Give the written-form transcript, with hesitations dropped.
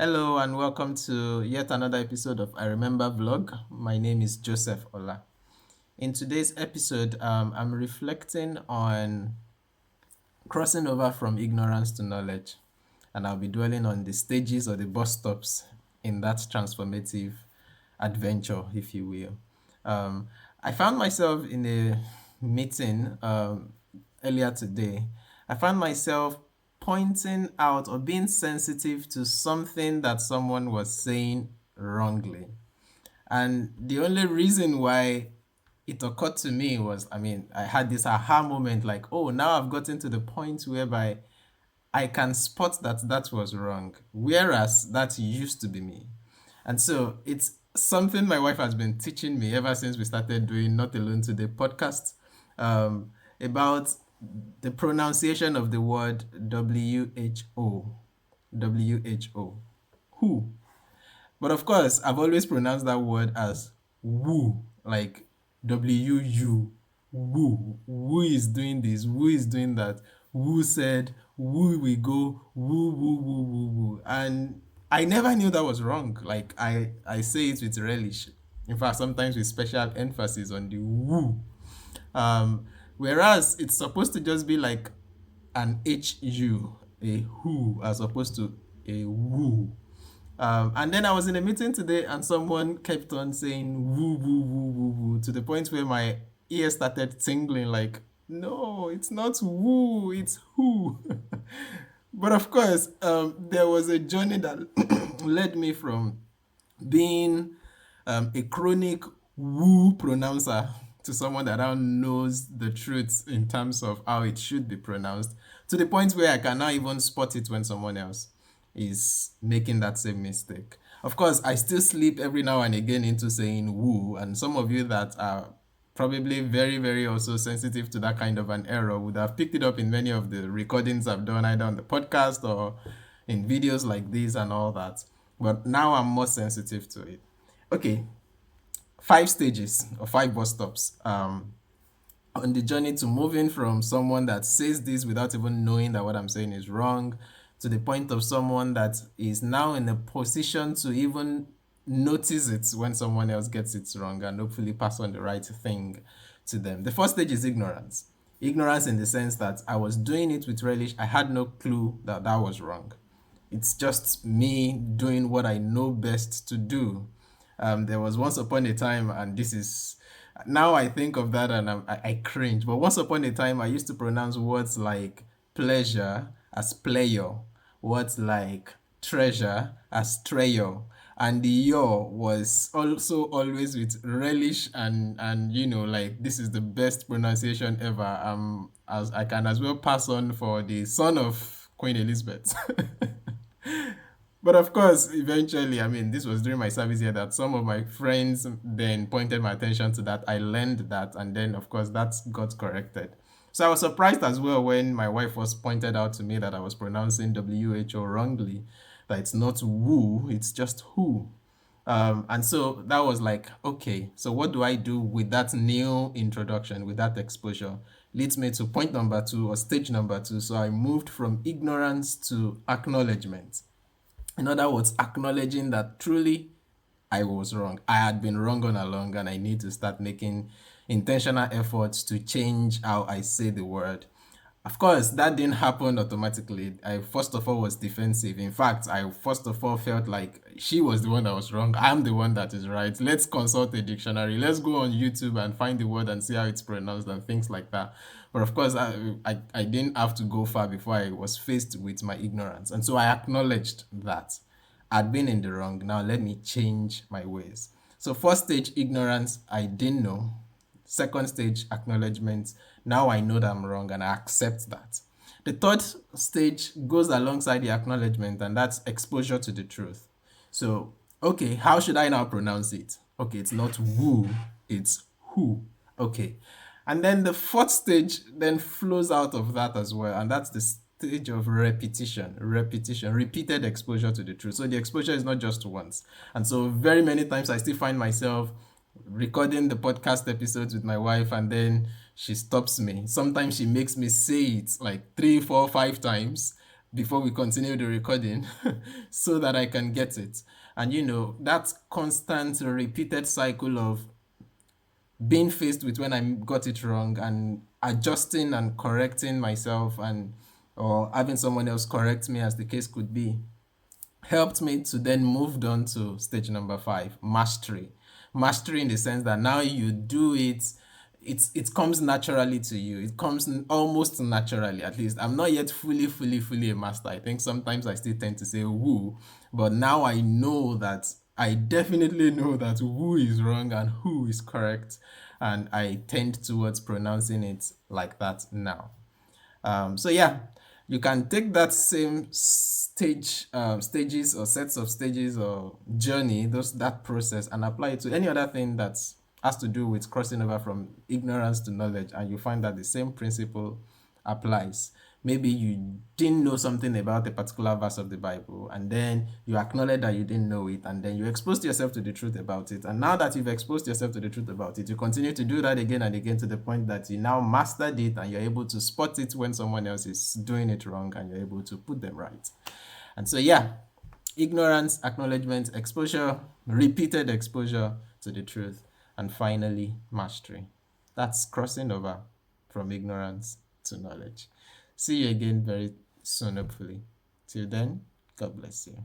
Hello and welcome to yet another episode of I Remember Vlog. My name is Joseph Ola. In today's episode, I'm reflecting on crossing over from ignorance to knowledge, and I'll be dwelling on the stages or the bus stops in that transformative adventure, if you will. I found myself in a meeting earlier today. I found myself pointing out or being sensitive to something that someone was saying wrongly. And the only reason why it occurred to me was, I had this aha moment like, oh, now I've gotten to the point whereby I can spot that that was wrong, whereas that used to be me. And so it's something my wife has been teaching me ever since we started doing Not Alone Today podcast um, about the pronunciation of the word WHO. WHO. Who? But of course, I've always pronounced that word as woo, like WU. Woo. Who is doing this? Who is doing that? Who said, who we go, woo, woo, woo, woo, woo. And I never knew that was wrong. Like, I say it with relish. In fact, sometimes with special emphasis on the woo. Whereas it's supposed to just be like an HU, a who, as opposed to a woo. And then I was in a meeting today and someone kept on saying woo, woo, woo, woo, woo, to the point where my ear started tingling like, no, it's not woo, it's who. But of course, there was a journey that led me from being a chronic woo pronouncer to someone that now knows the truth in terms of how it should be pronounced, to the point where I can now even spot it when someone else is making that same mistake. Of course, I still slip every now and again into saying woo, and some of you that are probably very, very also sensitive to that kind of an error would have picked it up in many of the recordings I've done either on the podcast or in videos like this and all that. But now I'm more sensitive to it. Okay, 5 stages or 5 bus stops on the journey to moving from someone that says this without even knowing that what I'm saying is wrong to the point of someone that is now in a position to even notice it when someone else gets it wrong and hopefully pass on the right thing to them. The first stage is ignorance. Ignorance in the sense that I was doing it with relish. I had no clue that that was wrong. It's just me doing what I know best to do. There was once upon a time, and this is now I think of that and I cringe. But once upon a time, I used to pronounce words like pleasure as player, words like treasure as treyo, and the yo was also always with relish and like this is the best pronunciation ever. As I can as well pass on for the son of Queen Elizabeth. But of course, eventually, this was during my service year that some of my friends then pointed my attention to that. I learned that, and then, of course, that got corrected. So I was surprised as well when my wife was pointed out to me that I was pronouncing WHO wrongly, that it's not woo, it's just who. And so that was like, okay, so what do I do with that new introduction, with that exposure? Leads me to point number 2 or stage number 2. So I moved from ignorance to acknowledgement. In other words, acknowledging that truly I was wrong. I had been wrong all along, and I need to start making intentional efforts to change how I say the word. Of course, that didn't happen automatically. I first of all was defensive. In fact, I first of all felt like she was the one that was wrong. I'm the one that is right. Let's consult a dictionary. Let's go on YouTube and find the word and see how it's pronounced and things like that. But of course, I didn't have to go far before I was faced with my ignorance. And so I acknowledged that I'd been in the wrong. Now let me change my ways. So first stage, ignorance, I didn't know. Second stage, acknowledgement. Now I know that I'm wrong and I accept that. The third stage goes alongside the acknowledgement, and that's exposure to the truth. So, okay, how should I now pronounce it? Okay, it's not woo, it's who. Okay. And then the fourth stage then flows out of that as well, and that's the stage of repetition, repeated exposure to the truth. So the exposure is not just once. And so very many times I still find myself recording the podcast episodes with my wife and then she stops me. Sometimes she makes me say it like 3, 4, 5 times before we continue the recording so that I can get it. And that constant repeated cycle of being faced with when I got it wrong and adjusting and correcting myself, and or having someone else correct me, as the case could be, helped me to then move on to stage number 5, mastery. Mastery in the sense that now you do it, it comes naturally to you. It comes almost naturally, at least. I'm not yet fully a master. I think sometimes I still tend to say woo, but now I know that I definitely know that woo is wrong and who is correct, and I tend towards pronouncing it like that now. So yeah, you can take that same stages or sets of stages or journey, that process, and apply it to any other thing that has to do with crossing over from ignorance to knowledge, and you find that the same principle applies. Maybe you didn't know something about a particular verse of the Bible, and then you acknowledge that you didn't know it, and then you exposed yourself to the truth about it. And now that you've exposed yourself to the truth about it, you continue to do that again and again to the point that you now mastered it, and you're able to spot it when someone else is doing it wrong, and you're able to put them right. And so, yeah, ignorance, acknowledgement, exposure, repeated exposure to the truth, and finally, mastery. That's crossing over from ignorance to knowledge. See you again very soon, hopefully. Till then, God bless you.